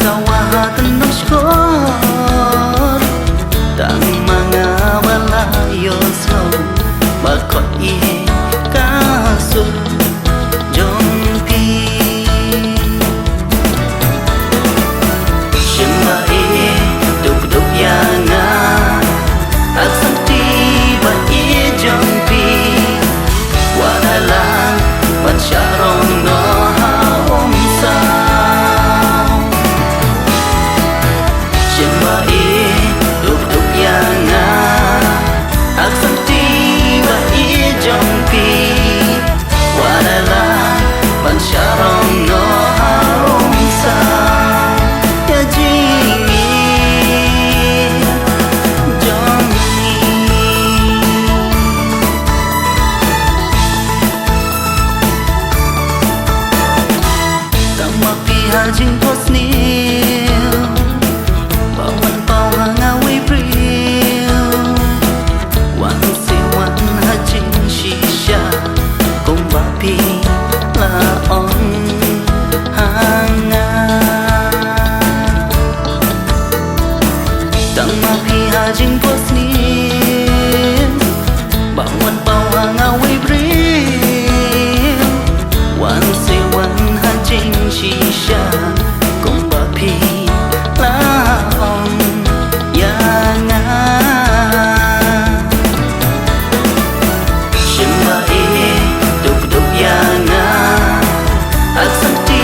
kawatan ng skor Tang mga walayos mo Bakot ikasur Jompi Siemai duk-duk yana At sakti ba i-jompi Wadalang pasyarong no haumsa Siemai duk-duk yana At sakti ba i-jompi Wadalang pasyarong no haumsa Ya jini Jomni Tamapi hajing posnil Bawan pau hangawi bril Wan siwan hajing shisha Kung bapi laong hanga Tamapi hajing posnil Bawan pau hangawi bril Wan siwan hajing shisha Kung bapi laong yanga Siemai duk-duk yana At sakti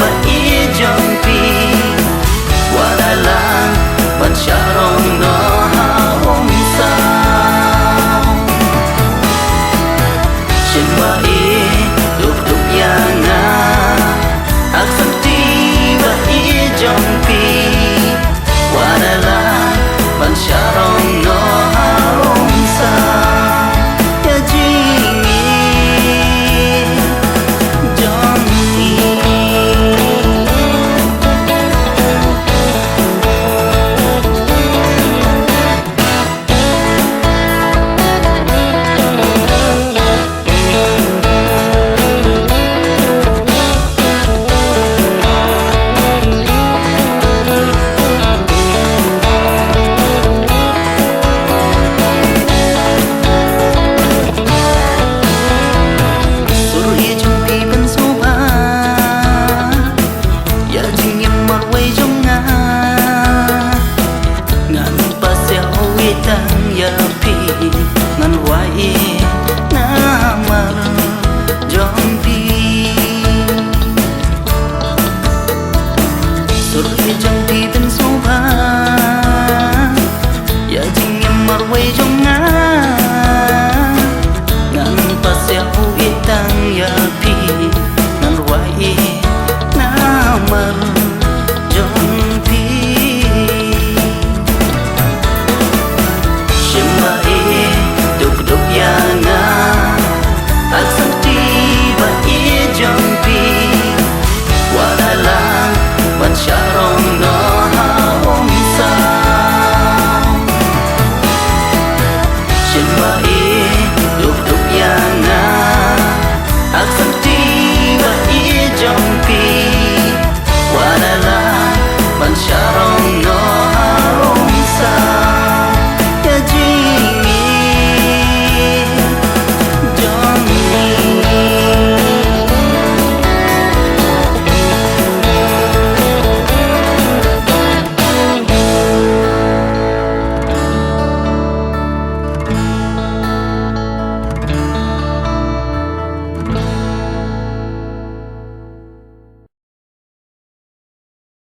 ba i-jompi Wadalang pasyarong no haumsa Siemai duk-duk yana At sakti ba i-jompi Wadalang pasyarong no haumsa Ya jini Jomni Suruh jumpi ben soba Ya jingim marway jonga Ngan pasyaw itang yapi Ngan wai namar jompi Suruh jumpi ben soba Ya jingim marway jonga Ngan pasyaw itang yapi Ngan wai namar jompi Siemai duk-duk yana At sakti ba i-jompi Wadalang pasyarong no haumsa Siemai duk-duk yana At sakti ba i-jompi Wadalang pasyarong